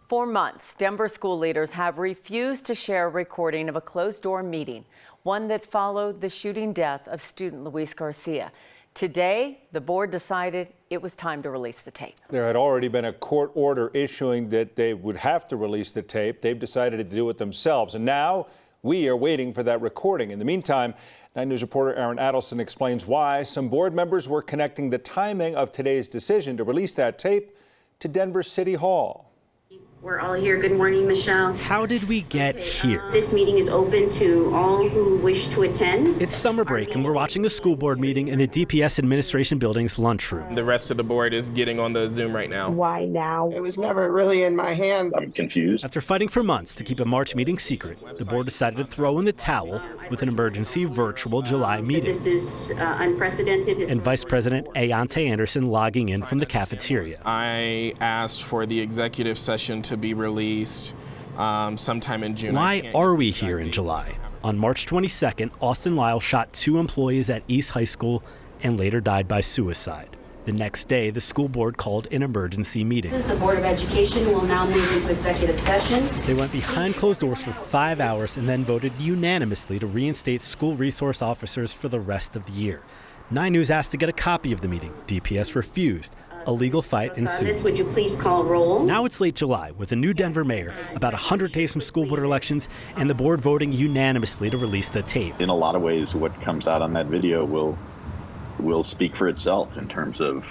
For months, Denver school leaders have refused to share a recording of a closed-door meeting, one that followed the shooting death of student Luis Garcia. Today, the board decided it was time to release the tape. There had already been a court order issuing that they would have to release the tape. They've decided to do it themselves, and now we are waiting for that recording. In the meantime, 9 News reporter Aaron Adelson explains why some board members were connecting the timing of today's decision to release that tape to Denver City Hall. We're all here. Good morning, Michelle. How did we get here? This meeting is open to all who wish to attend. It's summer break and we're watching a school board meeting in the DPS administration building's lunchroom. The rest of the board is getting on the Zoom right now. Why now? It was never really in my hands. I'm confused. After fighting for months to keep a March meeting secret, the board decided to throw in the towel with an emergency virtual July meeting. This is unprecedented. And Vice President Ayante Anderson logging in from the cafeteria. I asked for the executive session to be released sometime in June. Why are we here in July? On March 22nd, Austin Lyle shot 2 employees at East High School and later died by suicide. The next day, the school board called an emergency meeting. This is the Board of Education will now move into executive session. They went behind closed doors for 5 hours and then voted unanimously to reinstate school resource officers for the rest of the year. 9 News asked to get a copy of the meeting. DPS refused. A legal fight ensued. Would you please call roll? Now it's late July with a new Denver mayor, about 100 days from school board elections, and the board voting unanimously to release the tape. In a lot of ways, what comes out on that video will speak for itself in terms of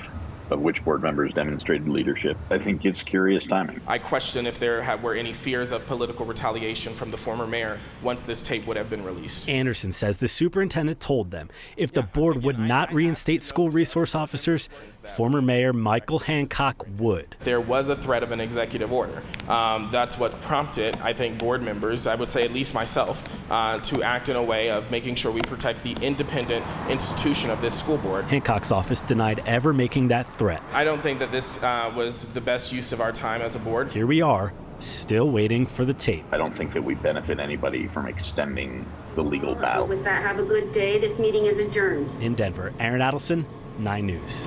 which board members demonstrated leadership. I think it's curious timing. I question if there were any fears of political retaliation from the former mayor once this tape would have been released. Anderson says the superintendent told them if the board would not reinstate school resource officers, former mayor Michael Hancock would. There was a threat of an executive order. That's what prompted, I think, board members, I would say at least myself, to act in a way of making sure we protect the independent institution of this school board. Hancock's office denied ever making that threat. I don't think that this was the best use of our time as a board. Here we are, still waiting for the tape. I don't think that we benefit anybody from extending the legal battle. With that, have a good day. This meeting is adjourned. In Denver, Aaron Adelson, 9 News.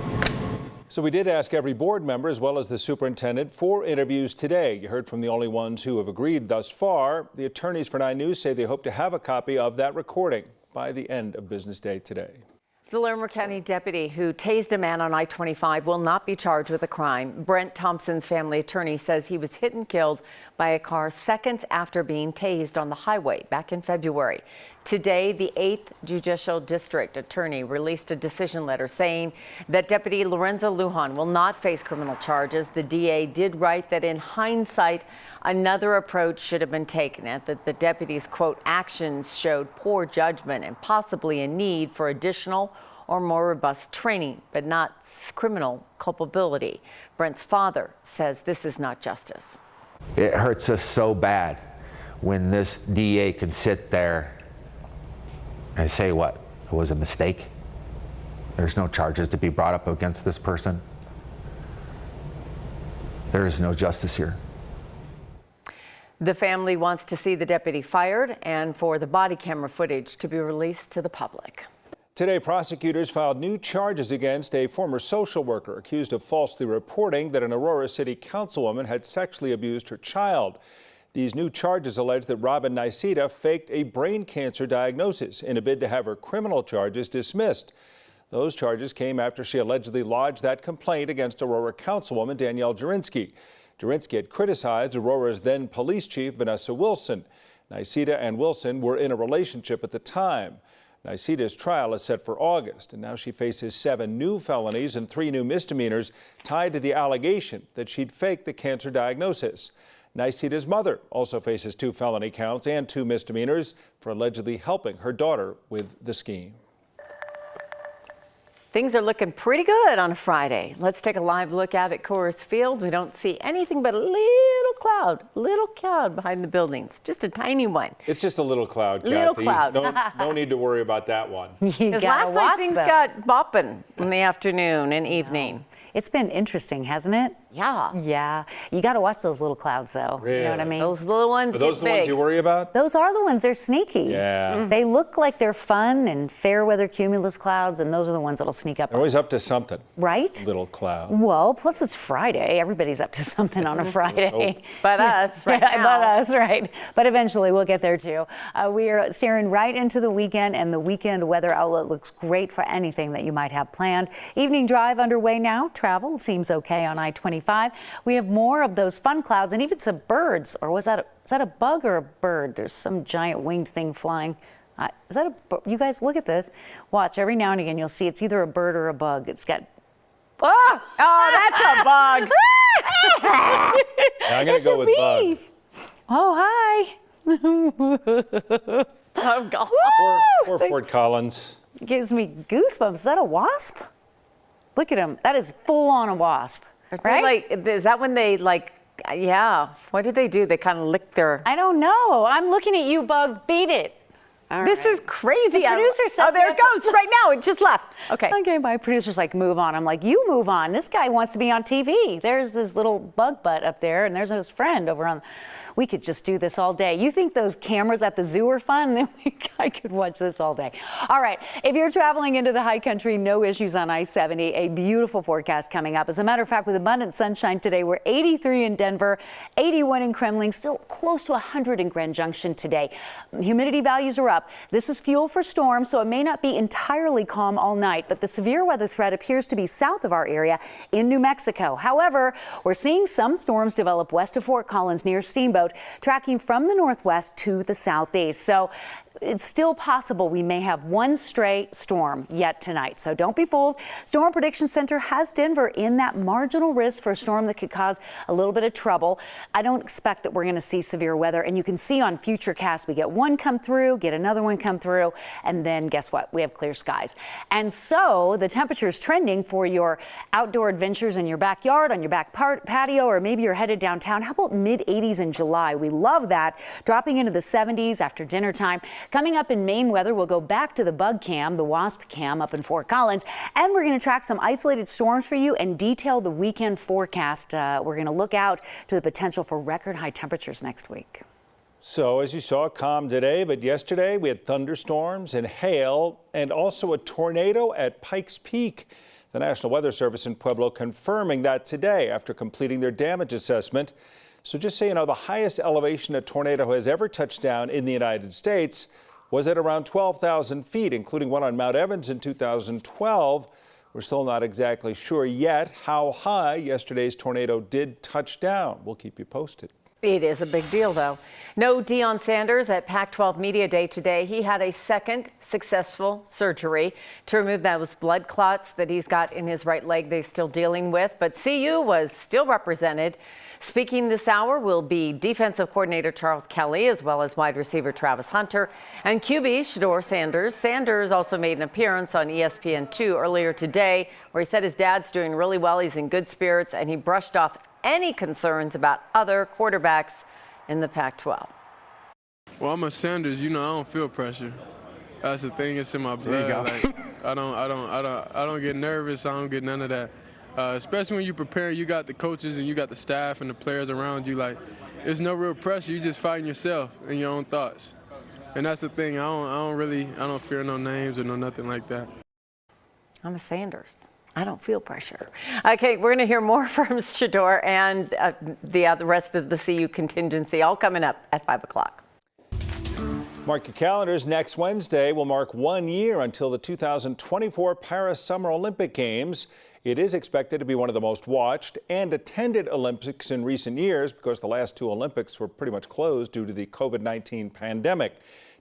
So we did ask every board member as well as the superintendent for interviews today. You heard from the only ones who have agreed thus far. The attorneys for 9 News say they hope to have a copy of that recording by the end of business day today. The Larimer County deputy who tased a man on I-25 will not be charged with a crime. Brent Thompson's family attorney says he was hit and killed by a car seconds after being tased on the highway back in February. Today, the 8th Judicial District Attorney released a decision letter saying that Deputy Lorenzo Lujan will not face criminal charges. The DA did write that in hindsight, another approach should have been taken, and that the deputy's, quote, actions showed poor judgment and possibly a need for additional or more robust training, but not criminal culpability. Brent's father says this is not justice. It hurts us so bad when this DA can sit there and say, what, it was a mistake? There's no charges to be brought up against this person. There is no justice here. The family wants to see the deputy fired and for the body camera footage to be released to the public. Today, prosecutors filed new charges against a former social worker accused of falsely reporting that an Aurora City councilwoman had sexually abused her child. These new charges allege that Robin Niceta faked a brain cancer diagnosis in a bid to have her criminal charges dismissed. Those charges came after she allegedly lodged that complaint against Aurora councilwoman Danielle Jurinsky. Jurinsky had criticized Aurora's then police chief Vanessa Wilson. Niceta and Wilson were in a relationship at the time. Niceta's trial is set for August, and now she faces 7 new felonies and 3 new misdemeanors tied to the allegation that she'd faked the cancer diagnosis. Niceta's mother also faces 2 felony counts and 2 misdemeanors for allegedly helping her daughter with the scheme. Things are looking pretty good on a Friday. Let's take a live look out at Coors Field. We don't see anything but a little cloud behind the buildings. Just a tiny one. It's just a little cloud, Kathy. Little cloud. No need to worry about that one. Because last night things got bopping in the afternoon and evening. It's been interesting, hasn't it? Yeah. Yeah. You got to watch those little clouds, though. You know what I mean? Those little ones Are those get the ones big. you worry about? Those are the ones. They're sneaky. Yeah. They look like they're fun and fair weather cumulus clouds, and those are the ones that'll sneak up. They're always up to something. Right? Little cloud. Well, plus it's Friday. Everybody's up to something on a Friday. But us right Yeah, now. but us, right. But eventually we'll get there too. We are staring right into the weekend, and the weekend weather outlook looks great for anything that you might have planned. Evening drive underway now. Travel seems okay on I-25. We have more of those fun clouds and even some birds. Or is that a bug or a bird? There's some giant winged thing flying. Is that you guys look at this. Watch, every now and again you'll see it's either a bird or a bug. It's got, Oh, that's a bug. I'm going to go with bug. Oh, hi. Oh, God. Or Fort Collins. Gives me goosebumps. Is that a wasp? Look at him. That is full on a wasp, right? Like, is that when they yeah. What did they do? They kind of lick their. I don't know. I'm looking at you, bug. Beat it. All This right. is crazy. The producer says oh, there we it have to- goes. Right now, it just left. Okay. Okay, my producer's like, move on. I'm like, you move on. This guy wants to be on TV. There's this little bug butt up there, and there's his friend over on. We could just do this all day. You think those cameras at the zoo are fun? Then I could watch this all day. All right, if you're traveling into the high country, no issues on I-70. A beautiful forecast coming up. As a matter of fact, with abundant sunshine today, we're 83 in Denver, 81 in Kremling, still close to 100 in Grand Junction today. Humidity values are up. This is fuel for storms, so it may not be entirely calm all night, but the severe weather threat appears to be south of our area in New Mexico. However, we're seeing some storms develop west of Fort Collins near Steamboat, tracking from the northwest to the southeast. So it's still possible we may have one stray storm yet tonight. So don't be fooled. Storm Prediction Center has Denver in that marginal risk for a storm that could cause a little bit of trouble. I don't expect that we're going to see severe weather. And you can see on future casts, we get one come through, get another one come through, and then guess what? We have clear skies. And so the temperature is trending for your outdoor adventures in your backyard, on your back patio, or maybe you're headed downtown. How about mid-80s in July? We love that. Dropping into the 70s after dinner time. Coming up in Maine weather, we'll go back to the bug cam, the wasp cam up in Fort Collins, and we're going to track some isolated storms for you and detail the weekend forecast. We're going to look out to the potential for record high temperatures next week. So, as you saw, calm today, but yesterday we had thunderstorms and hail and also a tornado at Pikes Peak. The National Weather Service in Pueblo confirming that today after completing their damage assessment. So just so you know, the highest elevation a tornado has ever touched down in the United States was at around 12,000 feet, including one on Mount Evans in 2012. We're still not exactly sure yet how high yesterday's tornado did touch down. We'll keep you posted. It is a big deal, though. No Deion Sanders at Pac-12 Media Day today. He had a second successful surgery to remove those blood clots that he's got in his right leg they're still dealing with. But CU was still represented. Speaking this hour will be defensive coordinator Charles Kelly, as well as wide receiver Travis Hunter and QB Shedeur Sanders. Sanders also made an appearance on ESPN2 earlier today, where he said his dad's doing really well. He's in good spirits, and he brushed off any concerns about other quarterbacks in the Pac-12. Well, I'm a Sanders. I don't feel pressure. That's the thing. It's in my blood. Like, I don't get nervous. I don't get none of that. Especially when you prepare, you got the coaches and you got the staff and the players around you. Like, there's no real pressure. You just fighting yourself and your own thoughts. And that's the thing. I don't fear no names or no nothing like that. I'm a Sanders. I don't feel pressure. Okay, we're going to hear more from Shedeur and the rest of the CU contingency, all coming up at 5 o'clock. Mark your calendars. Next Wednesday will mark 1 year until the 2024 Paris Summer Olympic Games. It is expected to be one of the most watched and attended Olympics in recent years because the last two Olympics were pretty much closed due to the COVID-19 pandemic.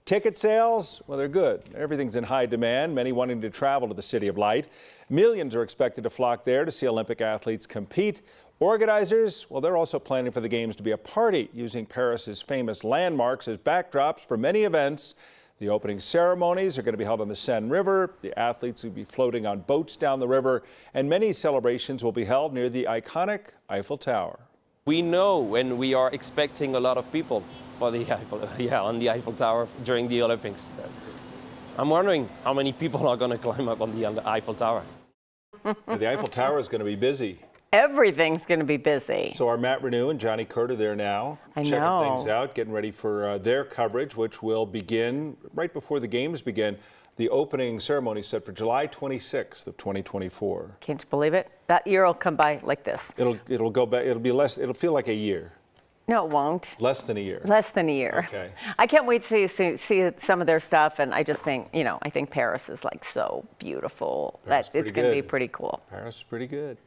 Ticket sales, well, they're good. Everything's in high demand, many wanting to travel to the City of Light. Millions are expected to flock there to see Olympic athletes compete. Organizers, well, they're also planning for the Games to be a party, using Paris's famous landmarks as backdrops for many events. The opening ceremonies are going to be held on the Seine River. The athletes will be floating on boats down the river, and many celebrations will be held near the iconic Eiffel Tower. We know when we are expecting a lot of people on the Eiffel Tower during the Olympics. I'm wondering how many people are going to climb up on the Eiffel Tower. The Eiffel Tower is going to be busy. Everything's going to be busy. So our Matt Renew and Johnny Curt are there now, checking things out, getting ready for their coverage, which will begin right before the games begin. The opening ceremony is set for July 26th of 2024. Can't you believe it? That year will come by like this. It'll go back. It'll be less. It'll feel like a year. No, it won't. Less than a year. Less than a year. Okay. I can't wait to see some of their stuff, and I just think, I think Paris is like so beautiful that it's going to be pretty cool. Paris is pretty good.